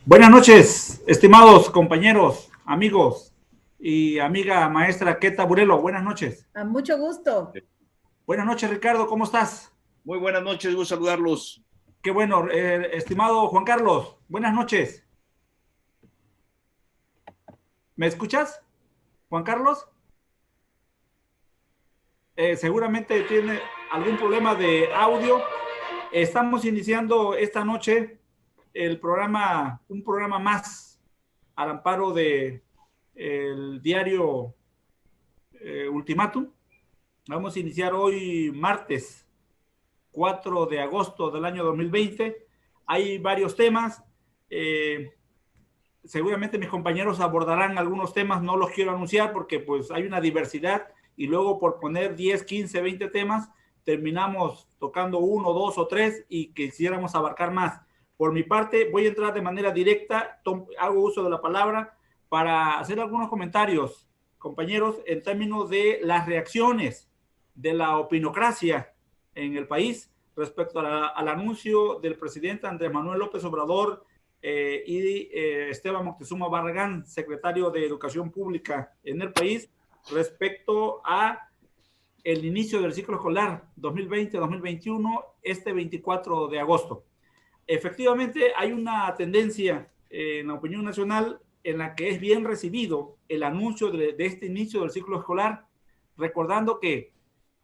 Buenas noches, estimados compañeros, amigos y amiga maestra Keta Burelo. Buenas noches. A mucho gusto. Buenas noches, Ricardo. ¿Cómo estás? Muy buenas noches, gusto saludarlos. Qué bueno. Estimado Juan Carlos, buenas noches. ¿Me escuchas, Juan Carlos? Seguramente tiene algún problema de audio. Estamos iniciando esta noche el programa, un programa más al amparo de el diario Ultimátum. Vamos a iniciar hoy martes 4 de agosto del año 2020. Hay varios temas. Seguramente mis compañeros abordarán algunos temas, no los quiero anunciar porque pues hay una diversidad y luego por poner 10, 15, 20 temas terminamos tocando uno, dos o tres y quisiéramos abarcar más. Por mi parte voy a entrar de manera directa, hago uso de la palabra para hacer algunos comentarios, compañeros, en términos de las reacciones de la opinocracia en el país respecto al anuncio del presidente Andrés Manuel López Obrador y Esteban Moctezuma Barragán, secretario de Educación Pública en el país, respecto a el inicio del ciclo escolar 2020-2021, este 24 de agosto. Efectivamente, hay una tendencia en la opinión nacional en la que es bien recibido el anuncio de este inicio del ciclo escolar, recordando que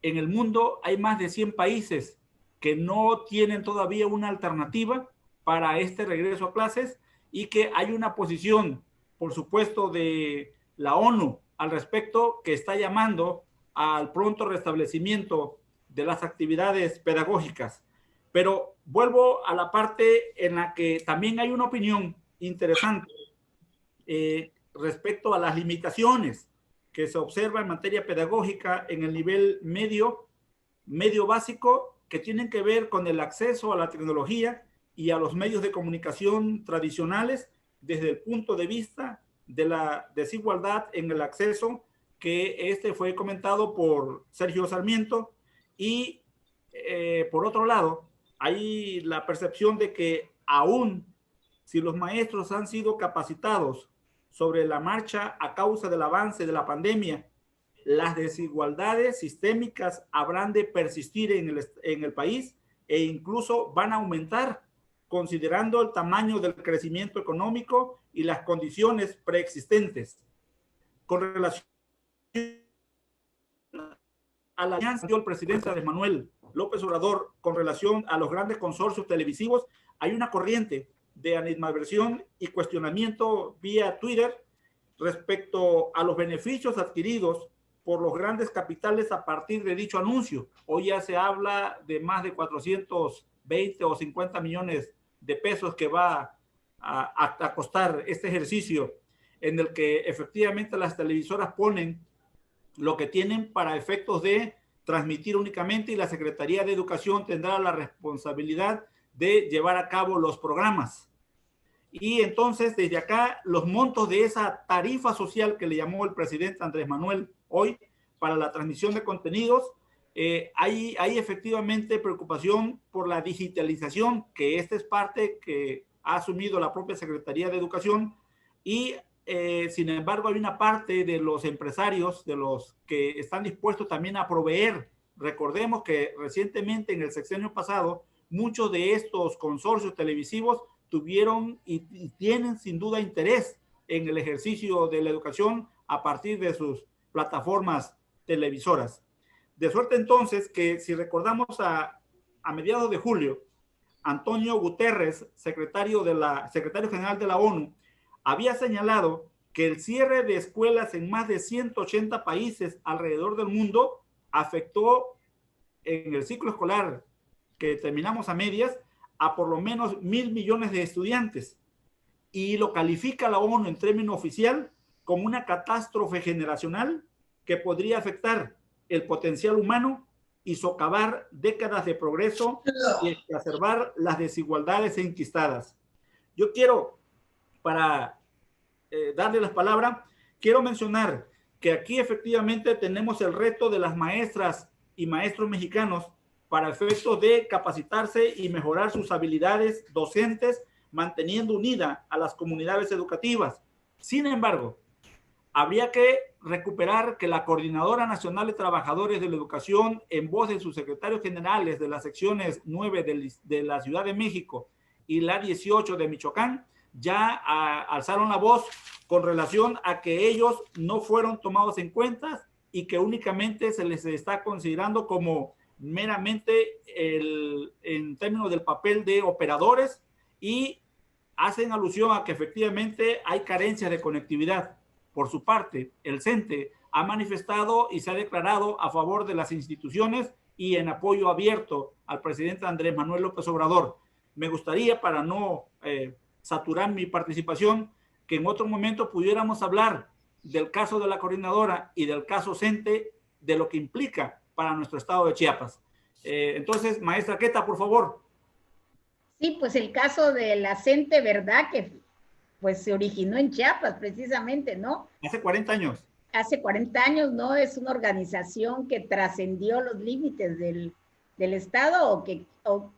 en el mundo hay más de 100 países que no tienen todavía una alternativa para este regreso a clases y que hay una posición, por supuesto, de la ONU al respecto que está llamando al pronto restablecimiento de las actividades pedagógicas. Pero vuelvo a la parte en la que también hay una opinión interesante respecto a las limitaciones que se observa en materia pedagógica en el nivel medio básico, que tienen que ver con el acceso a la tecnología y a los medios de comunicación tradicionales desde el punto de vista de la desigualdad en el acceso, que este fue comentado por Sergio Sarmiento. Y por otro lado, hay la percepción de que aún si los maestros han sido capacitados sobre la marcha a causa del avance de la pandemia, las desigualdades sistémicas habrán de persistir en el país e incluso van a aumentar, considerando el tamaño del crecimiento económico y las condiciones preexistentes. Con relación a la alianza del presidente Andrés Manuel López Obrador con relación a los grandes consorcios televisivos, hay una corriente de animadversión y cuestionamiento vía Twitter respecto a los beneficios adquiridos por los grandes capitales a partir de dicho anuncio. Hoy ya se habla de más de 420 o 50 millones de pesos que va a costar este ejercicio, en el que efectivamente las televisoras ponen lo que tienen para efectos de transmitir únicamente, y la Secretaría de Educación tendrá la responsabilidad de llevar a cabo los programas. Y entonces desde acá los montos de esa tarifa social que le llamó el presidente Andrés Manuel hoy para la transmisión de contenidos, hay efectivamente preocupación por la digitalización, que esta es parte que ha asumido la propia Secretaría de Educación, y sin embargo hay una parte de los empresarios, de los que están dispuestos también a proveer. Recordemos que recientemente en el sexenio pasado muchos de estos consorcios televisivos tuvieron y tienen sin duda interés en el ejercicio de la educación a partir de sus plataformas televisoras. De suerte entonces que si recordamos a mediados de julio, Antonio Guterres, secretario general de la ONU, había señalado que el cierre de escuelas en más de 180 países alrededor del mundo afectó en el ciclo escolar que terminamos a medias a por lo menos 1,000 millones de estudiantes, y lo califica la ONU en término oficial como una catástrofe generacional que podría afectar el potencial humano y socavar décadas de progreso y exacerbar las desigualdades enquistadas. Yo quiero, para darle las palabras, quiero mencionar que aquí efectivamente tenemos el reto de las maestras y maestros mexicanos para efectos de capacitarse y mejorar sus habilidades docentes manteniendo unida a las comunidades educativas. Sin embargo, habría que recuperar que la Coordinadora Nacional de Trabajadores de la Educación, en voz de sus secretarios generales de las secciones 9 de la Ciudad de México y la 18 de Michoacán, ya alzaron la voz con relación a que ellos no fueron tomados en cuenta y que únicamente se les está considerando como meramente en términos del papel de operadores, y hacen alusión a que efectivamente hay carencias de conectividad. Por su parte, el CENTE ha manifestado y se ha declarado a favor de las instituciones y en apoyo abierto al presidente Andrés Manuel López Obrador. Me gustaría, para no saturar mi participación, que en otro momento pudiéramos hablar del caso de la coordinadora y del caso CENTE, de lo que implica para nuestro estado de Chiapas. Entonces, maestra Queta, por favor. Sí, pues el caso de la CENTE, ¿verdad? Que pues se originó en Chiapas, precisamente, ¿no? Hace 40 años. Hace 40 años, ¿no? Es una organización que trascendió los límites del estado,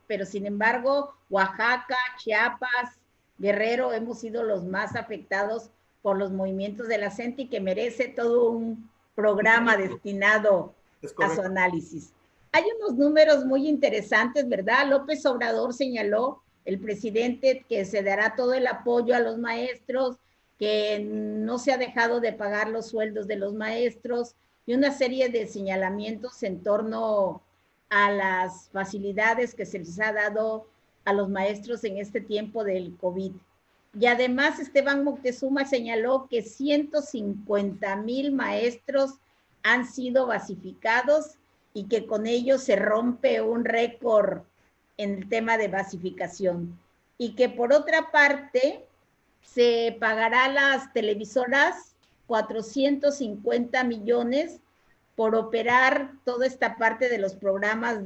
pero sin embargo, Oaxaca, Chiapas, Guerrero, hemos sido los más afectados por los movimientos de la CENTE y que merece todo un programa destinado a su análisis. Hay unos números muy interesantes, ¿verdad? López Obrador señaló, el presidente, que se dará todo el apoyo a los maestros, que no se ha dejado de pagar los sueldos de los maestros y una serie de señalamientos en torno a las facilidades que se les ha dado a los maestros en este tiempo del COVID. Y además Esteban Moctezuma señaló que 150,000 maestros han sido basificados y que con ello se rompe un récord en el tema de basificación. Y que por otra parte se pagará a las televisoras 450 millones por operar toda esta parte de los programas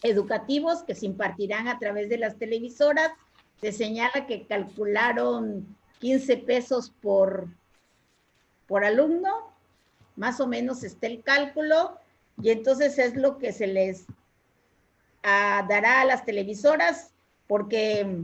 educativos que se impartirán a través de las televisoras. Se señala que calcularon 15 pesos por alumno, más o menos está el cálculo, y entonces es lo que se les dará a las televisoras, porque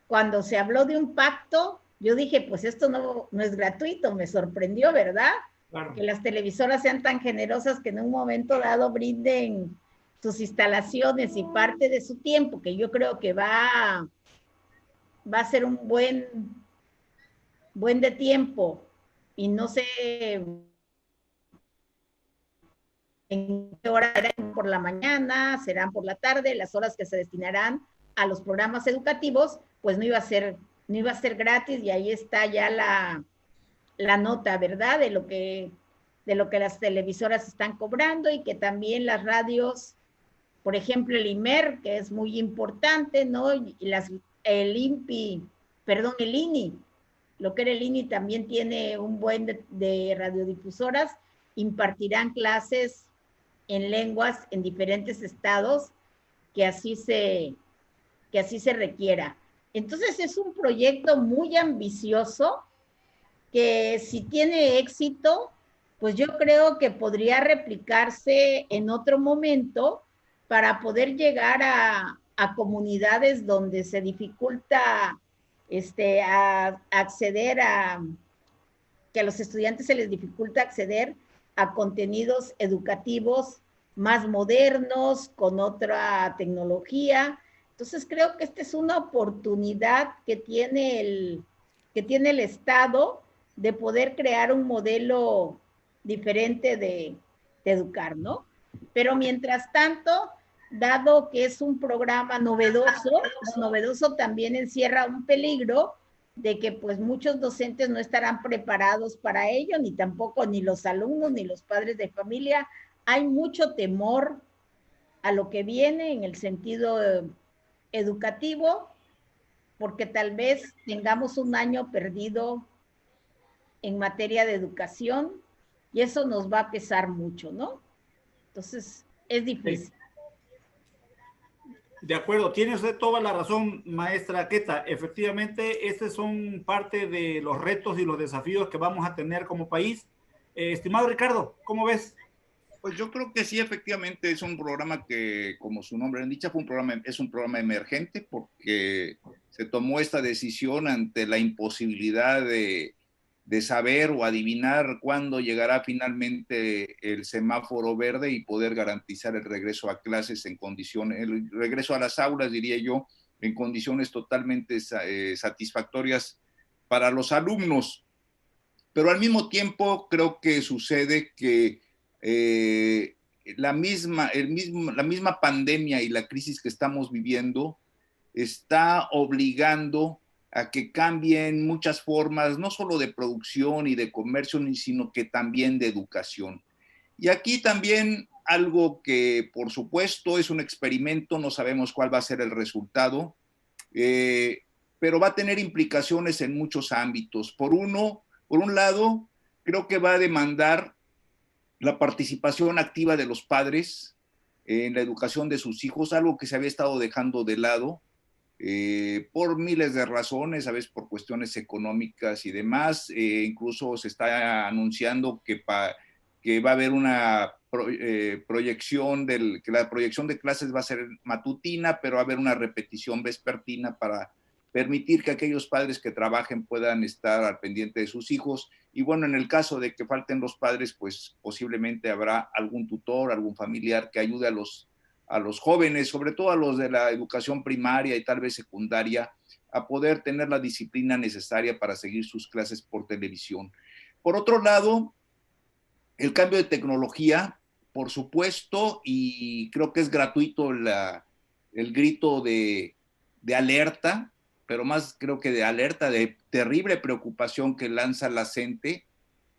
cuando se habló de un pacto, yo dije, pues esto no es gratuito, me sorprendió, ¿verdad? Claro. Que las televisoras sean tan generosas que en un momento dado brinden sus instalaciones y parte de su tiempo, que yo creo que va a ser un buen de tiempo, y no sé en qué hora serán, por la mañana, serán por la tarde, las horas que se destinarán a los programas educativos, pues no iba a ser gratis, y ahí está ya la nota, ¿verdad? De lo que las televisoras están cobrando, y que también las radios, por ejemplo, el IMER, que es muy importante, ¿no? Y el INPI, perdón, el INI, lo que era el INI también tiene un buen de radiodifusoras, impartirán clases en lenguas en diferentes estados que así se requiera. Entonces es un proyecto muy ambicioso que, si tiene éxito, pues yo creo que podría replicarse en otro momento para poder llegar a comunidades donde se dificulta acceder que a los estudiantes se les dificulta acceder a contenidos educativos más modernos, con otra tecnología. Entonces creo que esta es una oportunidad que tiene el Estado de poder crear un modelo diferente de educar, ¿no? Pero mientras tanto, dado que es un programa novedoso, lo novedoso también encierra un peligro de que pues muchos docentes no estarán preparados para ello, ni tampoco ni los alumnos, ni los padres de familia. Hay mucho temor a lo que viene en el sentido educativo, porque tal vez tengamos un año perdido en materia de educación, y eso nos va a pesar mucho, ¿no? Entonces, es difícil. De acuerdo, tiene usted toda la razón, maestra Queta. Efectivamente, estos son parte de los retos y los desafíos que vamos a tener como país. Estimado Ricardo, ¿cómo ves? Pues yo creo que sí, efectivamente es un programa que, como su nombre indica, es un programa emergente porque se tomó esta decisión ante la imposibilidad de saber o adivinar cuándo llegará finalmente el semáforo verde y poder garantizar el regreso a clases en condiciones, el regreso a las aulas, diría yo, en condiciones totalmente satisfactorias para los alumnos. Pero al mismo tiempo creo que sucede que la misma pandemia y la crisis que estamos viviendo está obligando a que cambien muchas formas, no solo de producción y de comercio, sino que también de educación. Y aquí también algo que, por supuesto, es un experimento, no sabemos cuál va a ser el resultado, eh, pero va a tener implicaciones en muchos ámbitos. Por un lado, creo que va a demandar la participación activa de los padres en la educación de sus hijos, algo que se había estado dejando de lado por miles de razones, a veces por cuestiones económicas y demás. Incluso se está anunciando que va a haber una proyección que la proyección de clases va a ser matutina, pero va a haber una repetición vespertina para permitir que aquellos padres que trabajen puedan estar al pendiente de sus hijos. Y bueno, en el caso de que falten los padres, pues posiblemente habrá algún tutor, algún familiar que ayude a los jóvenes, sobre todo a los de la educación primaria y tal vez secundaria, a poder tener la disciplina necesaria para seguir sus clases por televisión. Por otro lado, el cambio de tecnología, por supuesto, y creo que es gratuito el grito de alerta, pero más creo que de alerta, de terrible preocupación que lanza la CENTE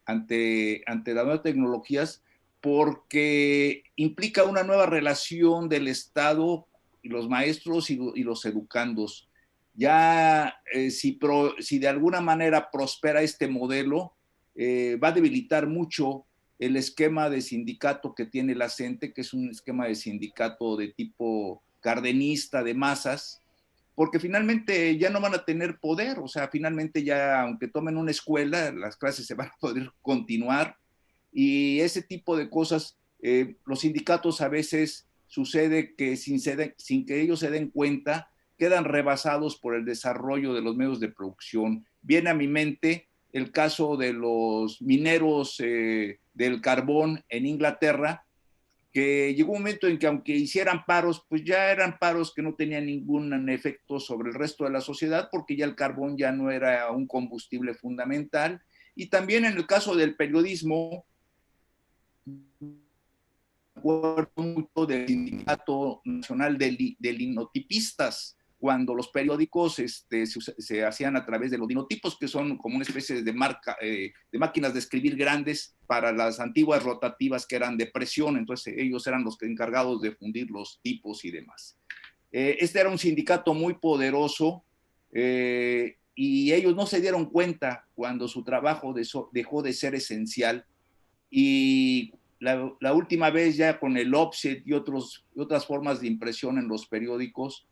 ante las nuevas tecnologías, porque implica una nueva relación del Estado y los maestros y los educandos. Ya si de alguna manera prospera este modelo, va a debilitar mucho el esquema de sindicato que tiene la CENTE, que es un esquema de sindicato de tipo cardenista, de masas, porque finalmente ya no van a tener poder, o sea, finalmente ya, aunque tomen una escuela, las clases se van a poder continuar, y ese tipo de cosas, los sindicatos a veces sucede que sin que ellos se den cuenta, quedan rebasados por el desarrollo de los medios de producción. Viene a mi mente el caso de los mineros del carbón en Inglaterra, que llegó un momento en que aunque hicieran paros, pues ya eran paros que no tenían ningún efecto sobre el resto de la sociedad, porque ya el carbón ya no era un combustible fundamental. Y también en el caso del periodismo, acuerdo mucho del Sindicato Nacional de Linotipistas, cuando los periódicos se hacían a través de los linotipos, que son como una especie de máquinas de escribir grandes para las antiguas rotativas que eran de presión. Entonces ellos eran los encargados de fundir los tipos y demás. Este era un sindicato muy poderoso, y ellos no se dieron cuenta cuando su trabajo dejó de ser esencial, y la última vez ya con el offset y otras formas de impresión en los periódicos,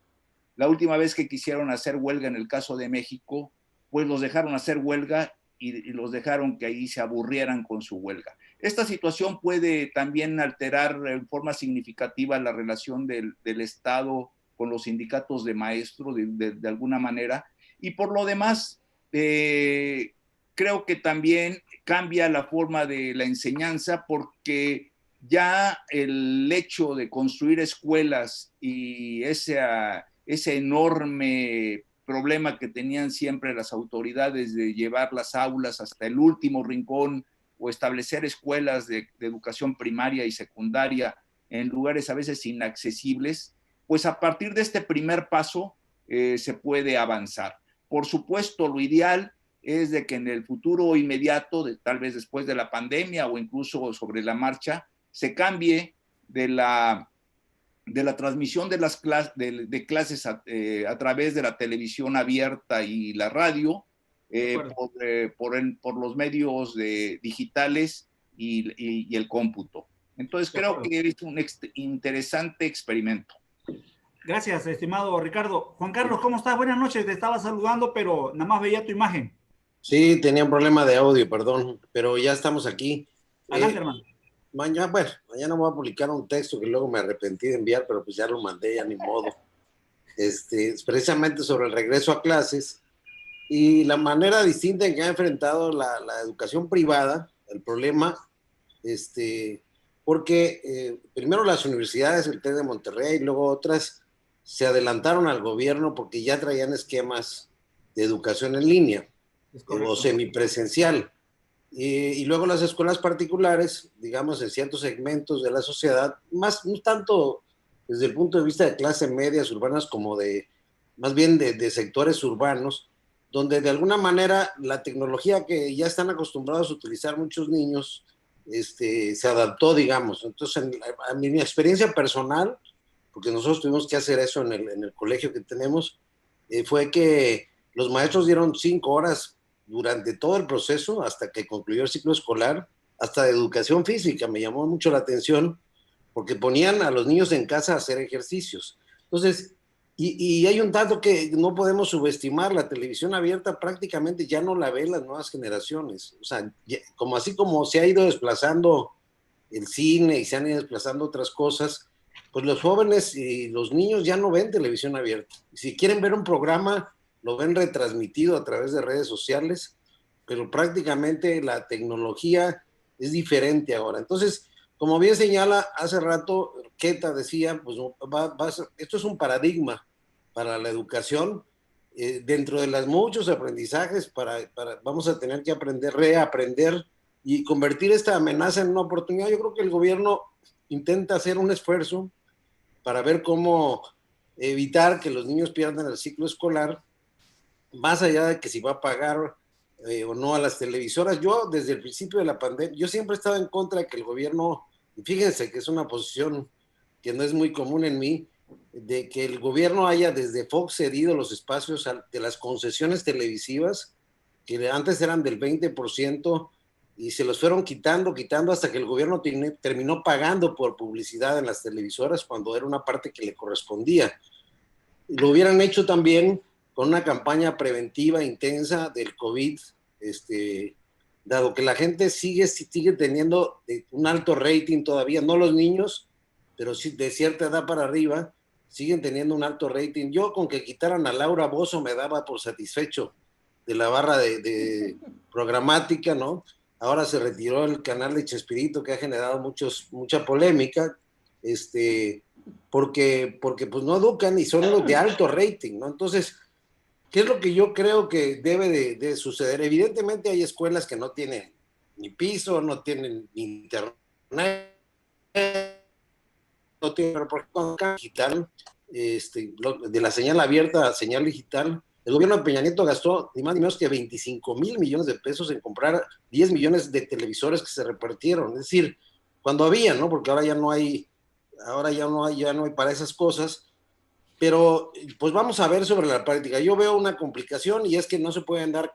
la última vez que quisieron hacer huelga en el caso de México, pues los dejaron hacer huelga y los dejaron que ahí se aburrieran con su huelga. Esta situación puede también alterar en forma significativa la relación del Estado con los sindicatos de maestros de alguna manera, y por lo demás, creo que también cambia la forma de la enseñanza, porque ya el hecho de construir escuelas y ese enorme problema que tenían siempre las autoridades de llevar las aulas hasta el último rincón o establecer escuelas de educación primaria y secundaria en lugares a veces inaccesibles, pues a partir de este primer paso se puede avanzar. Por supuesto, lo ideal es de que en el futuro inmediato, tal vez después de la pandemia o incluso sobre la marcha, se cambie de la transmisión de clases a través de la televisión abierta y la radio, por los medios digitales y el cómputo. Entonces creo que es un interesante experimento. Gracias, estimado Ricardo. Juan Carlos, ¿cómo estás? Buenas noches, te estaba saludando, pero nada más veía tu imagen. Sí, tenía un problema de audio, perdón, pero ya estamos aquí. Adelante, hermano. mañana voy a publicar un texto que luego me arrepentí de enviar, pero pues ya lo mandé, ya ni modo. Precisamente sobre el regreso a clases y la manera distinta en que ha enfrentado la educación privada, el problema, porque primero las universidades, el TEC de Monterrey y luego otras, se adelantaron al gobierno porque ya traían esquemas de educación en línea o semipresencial. Y luego las escuelas particulares, digamos, en ciertos segmentos de la sociedad, más no tanto desde el punto de vista de clases medias urbanas como más bien de sectores urbanos, donde de alguna manera la tecnología que ya están acostumbrados a utilizar muchos niños se adaptó, digamos. Entonces, a mi experiencia personal, porque nosotros tuvimos que hacer eso en el colegio que tenemos, fue que los maestros dieron 5 horas durante todo el proceso, hasta que concluyó el ciclo escolar, hasta de educación física. Me llamó mucho la atención, porque ponían a los niños en casa a hacer ejercicios. Entonces, y hay un dato que no podemos subestimar, la televisión abierta prácticamente ya no la ven las nuevas generaciones. O sea, así como se ha ido desplazando el cine y se han ido desplazando otras cosas, pues los jóvenes y los niños ya no ven televisión abierta. Si quieren ver un programa, lo ven retransmitido a través de redes sociales, pero prácticamente la tecnología es diferente ahora. Entonces, como bien señala hace rato, Queta decía, pues esto es un paradigma para la educación. Dentro de los muchos aprendizajes, vamos a tener que reaprender y convertir esta amenaza en una oportunidad. Yo creo que el gobierno intenta hacer un esfuerzo para ver cómo evitar que los niños pierdan el ciclo escolar, más allá de que si va a pagar o no a las televisoras. Yo, desde el principio de la pandemia, yo siempre he estado en contra de que el gobierno, y fíjense que es una posición que no es muy común en mí, de que el gobierno haya desde Fox cedido los espacios de las concesiones televisivas, que antes eran del 20%, y se los fueron quitando hasta que el gobierno terminó pagando por publicidad en las televisoras cuando era una parte que le correspondía. Lo hubieran hecho también con una campaña preventiva intensa del COVID, dado que la gente sigue teniendo un alto rating todavía, no los niños, pero sí de cierta edad para arriba, siguen teniendo un alto rating. Yo con que quitaran a Laura Bozzo me daba por satisfecho de la barra de programática, ¿no? Ahora se retiró el canal de Chespirito, que ha generado mucha polémica, porque pues no educan y son los de alto rating, ¿no? Entonces, ¿qué es lo que yo creo que debe de suceder? Evidentemente hay escuelas que no tienen ni piso, no tienen ni internet, no tienen, pero por ejemplo, digital, de la señal abierta a señal digital, el gobierno de Peña Nieto gastó ni más ni menos que 25,000 millones de pesos en comprar 10 millones de televisores que se repartieron. Es decir, cuando había, ¿no? Porque ahora ya no hay para esas cosas. Pero pues vamos a ver sobre la práctica. Yo veo una complicación y es que no se pueden dar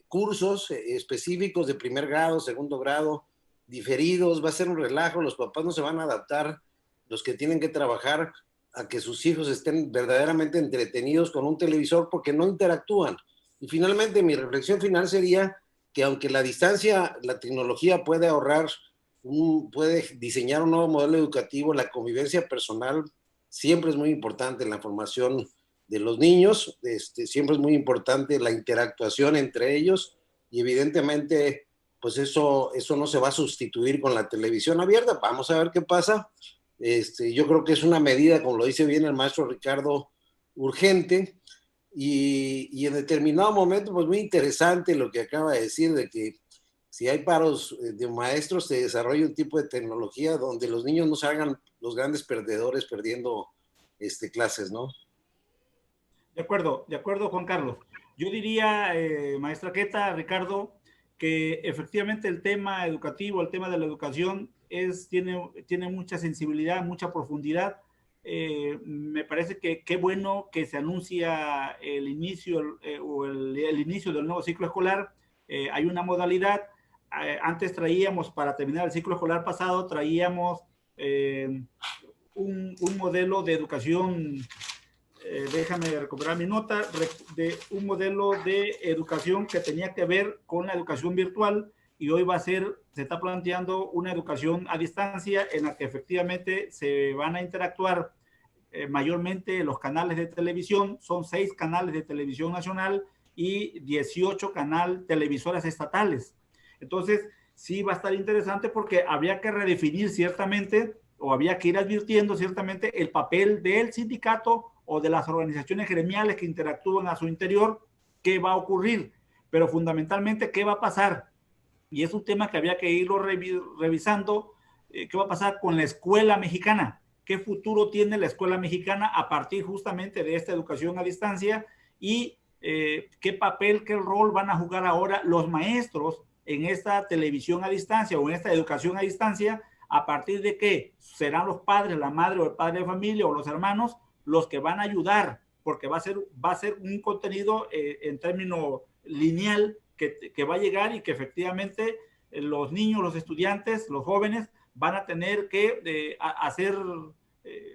cursos específicos de primer grado, segundo grado, diferidos. Va a ser un relajo, los papás no se van a adaptar, los que tienen que trabajar, a que sus hijos estén verdaderamente entretenidos con un televisor porque no interactúan. Y finalmente mi reflexión final sería que aunque la distancia, la tecnología puede puede diseñar un nuevo modelo educativo, la convivencia personal siempre es muy importante en la formación de los niños, siempre es muy importante la interactuación entre ellos y evidentemente pues eso no se va a sustituir con la televisión abierta. Vamos a ver qué pasa. Yo creo que es una medida, como lo dice bien el maestro Ricardo, urgente y en determinado momento pues muy interesante lo que acaba de decir de que si hay paros de maestros, se desarrolla un tipo de tecnología donde los niños no se hagan los grandes perdedores perdiendo clases, ¿no? De acuerdo, Juan Carlos. Yo diría, maestra Queta, Ricardo, que efectivamente el tema educativo, el tema de la educación tiene mucha sensibilidad, mucha profundidad. Me parece que qué bueno que se anuncia el inicio el inicio del nuevo ciclo escolar. Hay una modalidad. Antes traíamos, para terminar el ciclo escolar pasado, traíamos un modelo de educación, déjame recuperar mi nota, de un modelo de educación que tenía que ver con la educación virtual, y hoy se está planteando una educación a distancia en la que efectivamente se van a interactuar mayormente los canales de televisión. Son 6 canales de televisión nacional y 18 televisoras estatales. Entonces, sí va a estar interesante porque habría que redefinir ciertamente, o había que ir advirtiendo ciertamente el papel del sindicato o de las organizaciones gremiales que interactúan a su interior, qué va a ocurrir, pero fundamentalmente qué va a pasar. Y es un tema que había que irlo revisando, qué va a pasar con la escuela mexicana, qué futuro tiene la escuela mexicana a partir justamente de esta educación a distancia, y qué papel, qué rol van a jugar ahora los maestros en esta televisión a distancia o en esta educación a distancia, a partir de que serán los padres, la madre o el padre de familia o los hermanos los que van a ayudar, porque va a ser un contenido en términos lineal que va a llegar, y que efectivamente los niños, los estudiantes, los jóvenes van a tener que hacer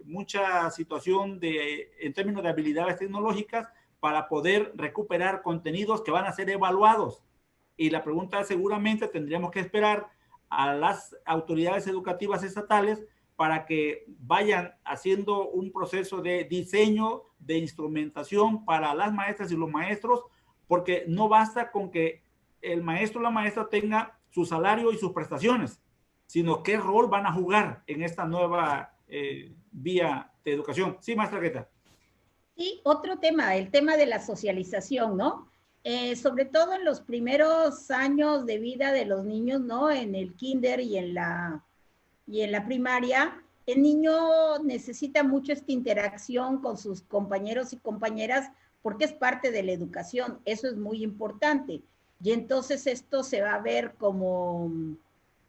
mucha situación en términos de habilidades tecnológicas para poder recuperar contenidos que van a ser evaluados. Y la pregunta es, seguramente tendríamos que esperar a las autoridades educativas estatales para que vayan haciendo un proceso de diseño de instrumentación para las maestras y los maestros, porque no basta con que el maestro o la maestra tenga su salario y sus prestaciones, sino qué rol van a jugar en esta nueva vía de educación. Sí, maestra Guetta. Sí, otro tema, el tema de la socialización, ¿no? Sobre todo en los primeros años de vida de los niños, ¿no? En el kinder y en la primaria, el niño necesita mucho esta interacción con sus compañeros y compañeras porque es parte de la educación, eso es muy importante. Y entonces esto se va a ver como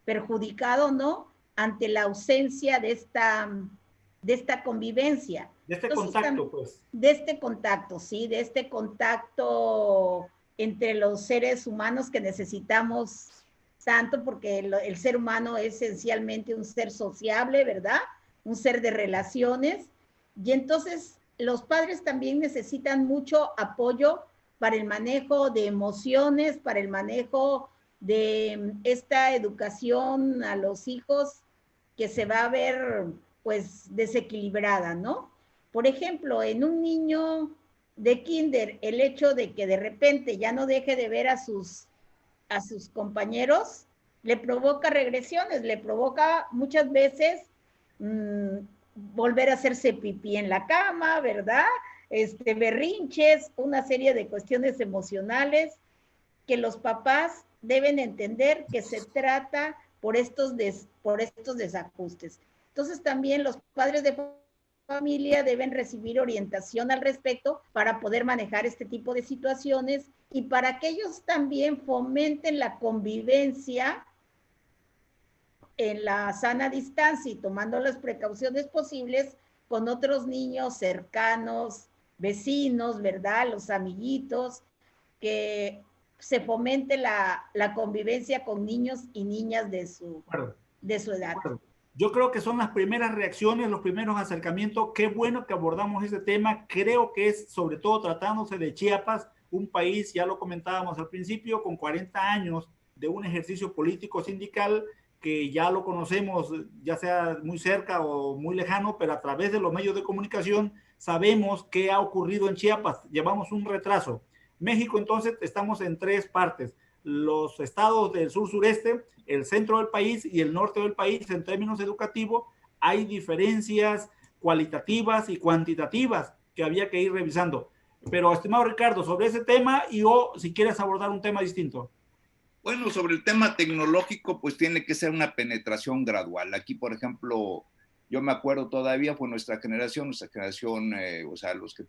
perjudicado, ¿no? Ante la ausencia de esta convivencia. De este entonces, contacto, pues. De este contacto, sí, de este contacto entre los seres humanos que necesitamos tanto, porque el ser humano es esencialmente un ser sociable, ¿verdad? Un ser de relaciones. Y entonces los padres también necesitan mucho apoyo para el manejo de emociones, para el manejo de esta educación a los hijos que se va a ver pues desequilibrada, ¿no? Por ejemplo, en un niño de kinder, el hecho de que de repente ya no deje de ver a sus compañeros, le provoca regresiones, le provoca muchas veces volver a hacerse pipí en la cama, ¿verdad? Berrinches, una serie de cuestiones emocionales que los papás deben entender que se trata por estos desajustes. Entonces también los padres de familia deben recibir orientación al respecto para poder manejar este tipo de situaciones y para que ellos también fomenten la convivencia en la sana distancia y tomando las precauciones posibles con otros niños cercanos, vecinos, ¿verdad? Los amiguitos, que se fomente la convivencia con niños y niñas de su edad. Yo creo que son las primeras reacciones, los primeros acercamientos. Qué bueno que abordamos este tema. Creo que es, sobre todo tratándose de Chiapas, un país, ya lo comentábamos al principio, con 40 años de un ejercicio político sindical que ya lo conocemos, ya sea muy cerca o muy lejano, pero a través de los medios de comunicación sabemos qué ha ocurrido en Chiapas. Llevamos un retraso. México, entonces, estamos en 3 partes. Los estados del sur-sureste, el centro del país y el norte del país. En términos educativos hay diferencias cualitativas y cuantitativas que había que ir revisando. Pero, estimado Ricardo, sobre ese tema, y si quieres abordar un tema distinto. Bueno, sobre el tema tecnológico, pues tiene que ser una penetración gradual. Aquí, por ejemplo, yo me acuerdo todavía, fue nuestra generación, o sea, los que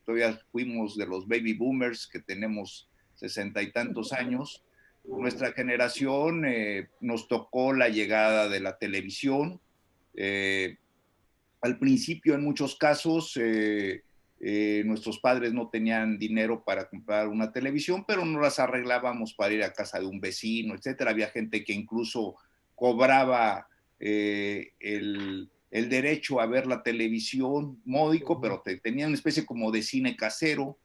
todavía fuimos de los baby boomers, que tenemos 60 y tantos años. Nuestra generación nos tocó la llegada de la televisión. Al principio, en muchos casos, nuestros padres no tenían dinero para comprar una televisión, pero no las arreglábamos para ir a casa de un vecino, etcétera. Había gente que incluso cobraba el derecho a ver la televisión módico, pero tenían una especie como de cine casero.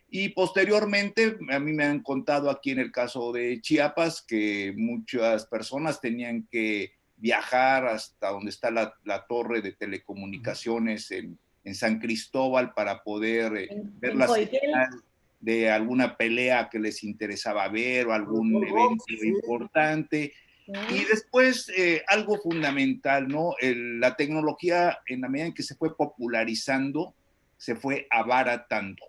Y posteriormente, a mí me han contado aquí en el caso de Chiapas que muchas personas tenían que viajar hasta donde está la torre de telecomunicaciones en San Cristóbal para poder ver la señal de alguna pelea que les interesaba ver o algún evento importante. Y después, algo fundamental, ¿no? La tecnología, en la medida en que se fue popularizando, se fue abaratando.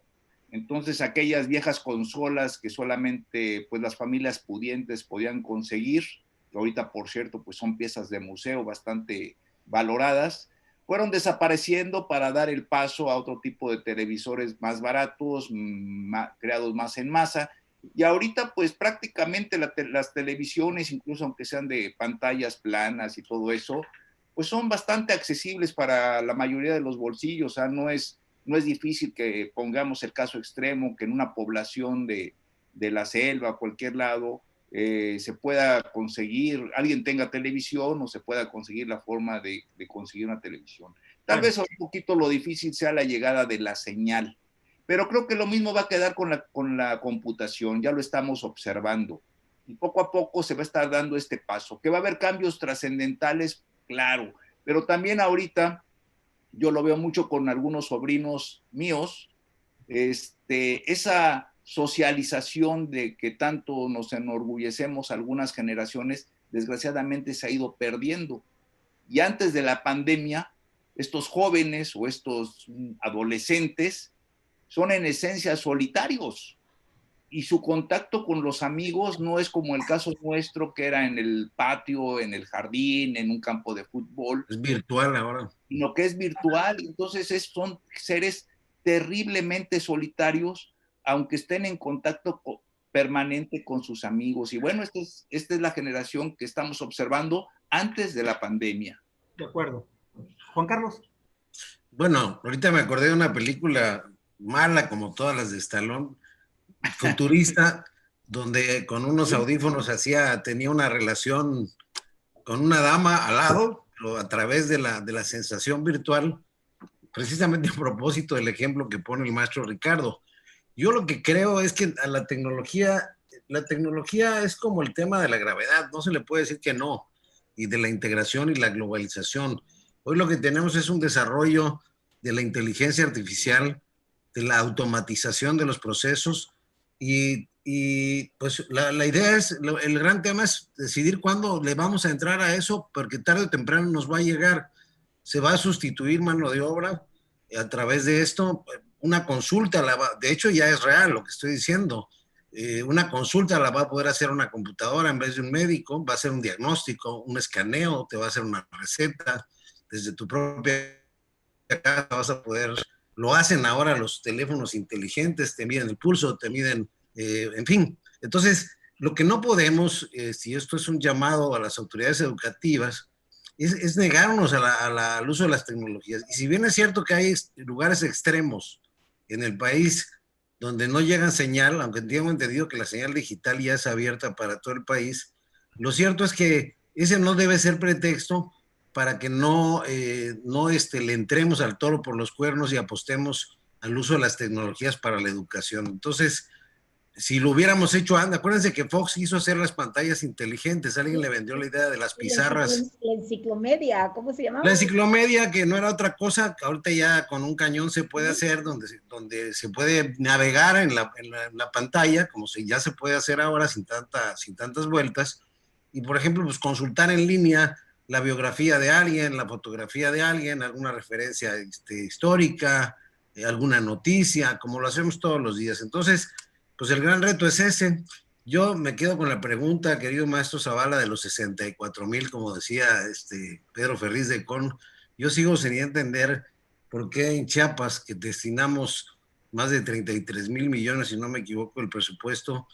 Entonces, aquellas viejas consolas que solamente pues, las familias pudientes podían conseguir, que ahorita, por cierto, pues son piezas de museo bastante valoradas, fueron desapareciendo para dar el paso a otro tipo de televisores más baratos, creados más en masa. Y ahorita, pues prácticamente las televisiones, incluso aunque sean de pantallas planas y todo eso, pues son bastante accesibles para la mayoría de los bolsillos. O sea, no es difícil que pongamos el caso extremo, que en una población de la selva, cualquier lado, se pueda conseguir, alguien tenga televisión o se pueda conseguir la forma de conseguir una televisión. Tal vez un poquito lo difícil sea la llegada de la señal, pero creo que lo mismo va a quedar con la computación, ya lo estamos observando. Y poco a poco se va a estar dando este paso, que va a haber cambios trascendentales, claro, pero también ahorita yo lo veo mucho con algunos sobrinos míos, esa socialización de que tanto nos enorgullecemos algunas generaciones, desgraciadamente se ha ido perdiendo. Y antes de la pandemia, estos jóvenes o estos adolescentes son en esencia solitarios y su contacto con los amigos no es como el caso nuestro, que era en el patio, en el jardín, en un campo de fútbol. Es virtual ahora. Sino que es virtual. Entonces son seres terriblemente solitarios, aunque estén en contacto permanente con sus amigos. Y bueno, esta es la generación que estamos observando antes de la pandemia. De acuerdo. Juan Carlos. Bueno, ahorita me acordé de una película mala como todas las de Stallone, futurista, donde con unos audífonos tenía una relación con una dama al lado, pero a través de la sensación virtual, precisamente a propósito del ejemplo que pone el maestro Ricardo. Yo lo que creo es que a la tecnología es como el tema de la gravedad, no se le puede decir que no, y de la integración y la globalización. Hoy lo que tenemos es un desarrollo de la inteligencia artificial, de la automatización de los procesos, y pues la idea es, el gran tema es decidir cuándo le vamos a entrar a eso, porque tarde o temprano nos va a llegar, se va a sustituir mano de obra a través de esto. Una consulta, de hecho ya es real lo que estoy diciendo, una consulta la va a poder hacer una computadora en vez de un médico, va a hacer un diagnóstico, un escaneo, te va a hacer una receta, desde tu propia casa vas a poder, lo hacen ahora los teléfonos inteligentes, te miden el pulso, te miden, en fin. Entonces, lo que no podemos, si esto es un llamado a las autoridades educativas, es negarnos al uso de las tecnologías. Y si bien es cierto que hay lugares extremos en el país donde no llegan señal, aunque tengo entendido que la señal digital ya es abierta para todo el país, lo cierto es que ese no debe ser pretexto para que no le entremos al toro por los cuernos y apostemos al uso de las tecnologías para la educación. Entonces, si lo hubiéramos hecho antes, acuérdense que Fox hizo hacer las pantallas inteligentes, alguien le vendió la idea de las pizarras. La enciclomedia, ¿cómo se llamaba? La enciclomedia, que no era otra cosa, que ahorita ya con un cañón se puede hacer, donde se puede navegar en la pantalla, como ya se puede hacer ahora sin tantas vueltas, y por ejemplo, pues consultar en línea la biografía de alguien, la fotografía de alguien, alguna referencia histórica, alguna noticia, como lo hacemos todos los días. Entonces, pues el gran reto es ese. Yo me quedo con la pregunta, querido maestro Zavala, de los 64,000, como decía Pedro Ferriz de Con. Yo sigo sin entender por qué en Chiapas, que destinamos más de 33,000 millones, si no me equivoco, el presupuesto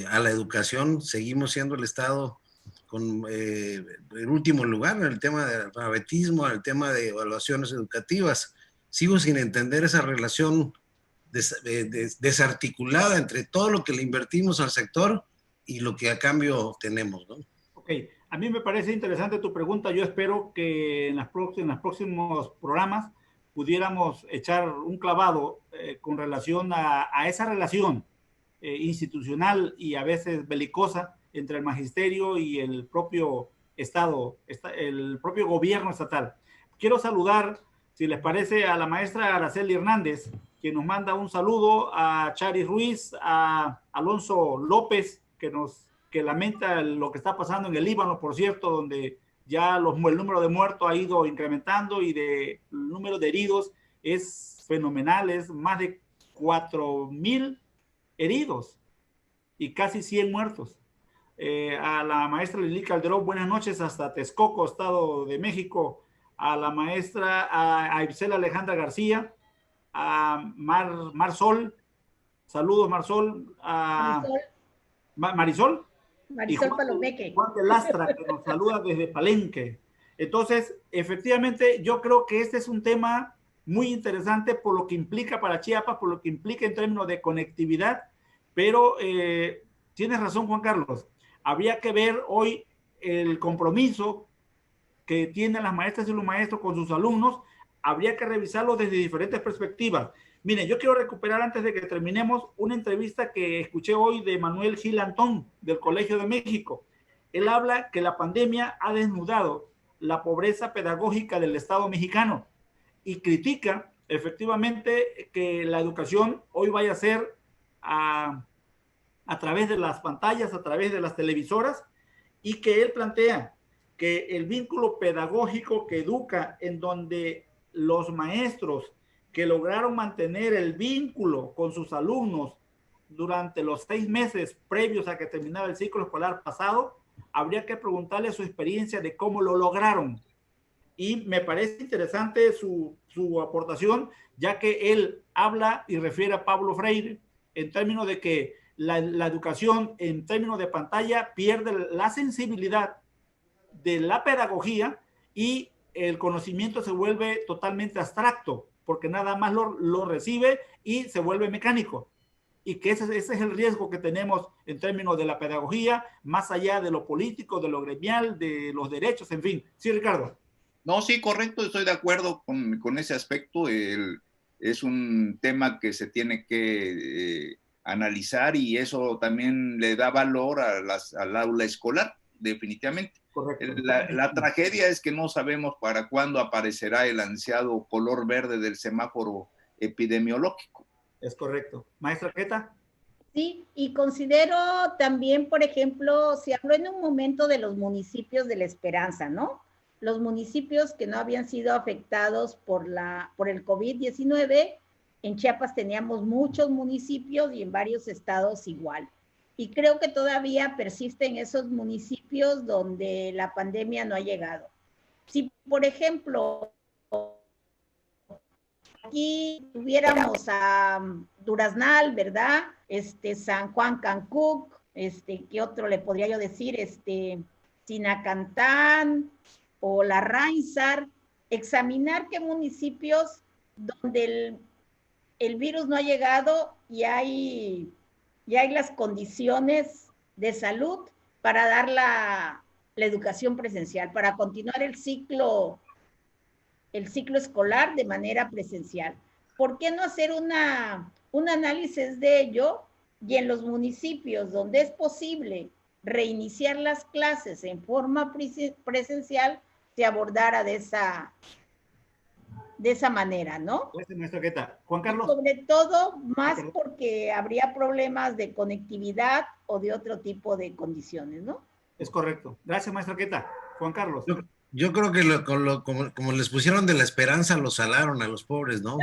a la educación, seguimos siendo el Estado con el último lugar en el tema de alfabetismo, en el tema de evaluaciones educativas. Sigo sin entender esa relación desarticulada entre todo lo que le invertimos al sector y lo que a cambio tenemos, ¿no? Ok, a mí me parece interesante tu pregunta. Yo espero que en los próximos programas pudiéramos echar un clavado con relación a esa relación institucional y a veces belicosa entre el magisterio y el propio Estado, el propio gobierno estatal. Quiero saludar, si les parece, a la maestra Araceli Hernández, quien nos manda un saludo, a Chari Ruiz, a Alonso López, que lamenta lo que está pasando en el Líbano, por cierto, donde ya el número de muertos ha ido incrementando y el número de heridos es fenomenal, es más de 4,000 heridos y casi 100 muertos. A la maestra Lili Calderón, buenas noches hasta Texcoco, Estado de México. A la maestra a Ibsel Alejandra García, a Marsol, saludos Marsol, a Marisol. Marisol Palomeque. Juan de Lastra, que nos saluda desde Palenque. Entonces, efectivamente, yo creo que este es un tema muy interesante por lo que implica para Chiapas, por lo que implica en términos de conectividad, pero tienes razón, Juan Carlos. Habría que ver hoy el compromiso que tienen las maestras y los maestros con sus alumnos. Habría que revisarlo desde diferentes perspectivas. Miren, yo quiero recuperar antes de que terminemos una entrevista que escuché hoy de Manuel Gil Antón del Colegio de México. Él habla que la pandemia ha desnudado la pobreza pedagógica del Estado mexicano y critica efectivamente que la educación hoy vaya a ser a través de las pantallas, a través de las televisoras, y que él plantea que el vínculo pedagógico que educa, en donde los maestros que lograron mantener el vínculo con sus alumnos durante los 6 meses previos a que terminara el ciclo escolar pasado, habría que preguntarle su experiencia de cómo lo lograron. Y me parece interesante su aportación, ya que él habla y refiere a Pablo Freire en términos de que la educación en términos de pantalla pierde la sensibilidad de la pedagogía y el conocimiento se vuelve totalmente abstracto, porque nada más lo recibe y se vuelve mecánico. Y que ese es el riesgo que tenemos en términos de la pedagogía, más allá de lo político, de lo gremial, de los derechos, en fin. Sí, Ricardo. No, sí, correcto, estoy de acuerdo con ese aspecto. Es un tema que se tiene que analizar y eso también le da valor al aula escolar, definitivamente. Correcto. La tragedia es que no sabemos para cuándo aparecerá el ansiado color verde del semáforo epidemiológico. Es correcto. Maestra Queta. Sí, y considero también, por ejemplo, se habló en un momento de los municipios de La Esperanza, ¿no? Los municipios que no habían sido afectados por el COVID-19. En Chiapas teníamos muchos municipios y en varios estados igual. Y creo que todavía persisten esos municipios donde la pandemia no ha llegado. Si, por ejemplo, aquí tuviéramos a Duraznal, ¿verdad? San Juan Cancuc, ¿qué otro le podría yo decir? Sinacantán o La Rainsar, examinar qué municipios donde el virus no ha llegado y hay las condiciones de salud para dar la educación presencial, para continuar el ciclo escolar de manera presencial. ¿Por qué no hacer un análisis de ello y en los municipios donde es posible reiniciar las clases en forma presencial se abordara de esa manera, ¿no? Maestra Queta. Juan Carlos. Y sobre todo, más porque habría problemas de conectividad o de otro tipo de condiciones, ¿no? Es correcto. Gracias, maestra Queta. Juan Carlos. Yo creo que como les pusieron de La Esperanza, los salaron a los pobres, ¿no?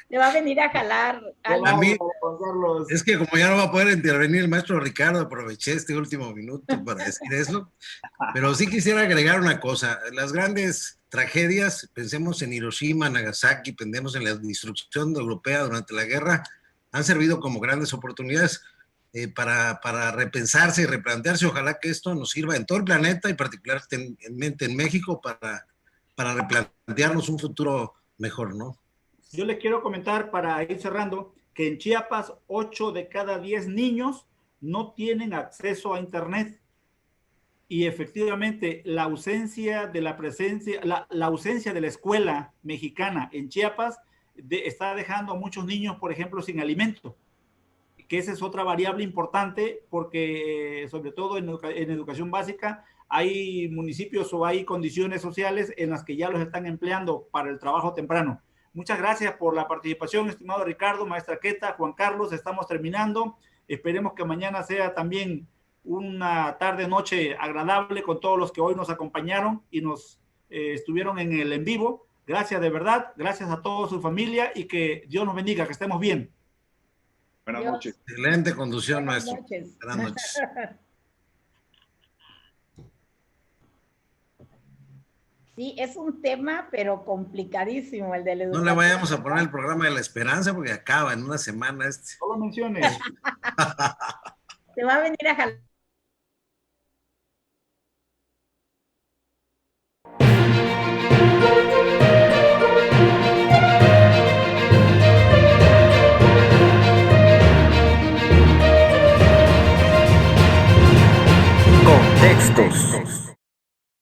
Le va a venir a jalar. A mí, es que como ya no va a poder intervenir el maestro Ricardo, aproveché este último minuto para decir eso, pero sí quisiera agregar una cosa. Las grandes tragedias, pensemos en Hiroshima, Nagasaki, pensemos en la destrucción europea durante la guerra, han servido como grandes oportunidades para repensarse y replantearse. Ojalá que esto nos sirva en todo el planeta y particularmente en México para replantearnos un futuro mejor, ¿no? Yo les quiero comentar, para ir cerrando, que en Chiapas 8 de cada 10 niños no tienen acceso a Internet. y efectivamente la ausencia de la presencia, la ausencia de la escuela mexicana en Chiapas está dejando a muchos niños, por ejemplo, sin alimento, que esa es otra variable importante porque sobre todo en educación básica hay municipios o hay condiciones sociales en las que ya los están empleando para el trabajo temprano. Muchas gracias por la participación, estimado Ricardo, maestra Queta, Juan Carlos, estamos terminando. Esperemos que mañana sea también una tarde-noche agradable con todos los que hoy nos acompañaron y nos estuvieron en el en vivo. Gracias de verdad, gracias a toda su familia y que Dios nos bendiga, que estemos bien. Buenas noches. Excelente conducción, Buenas maestro. noches. Buenas noches. Sí, es un tema, pero complicadísimo el de la educación. No le vayamos a poner el programa de la esperanza porque acaba en una semana este. Solo menciones. Te va a venir a jalar. Contextos.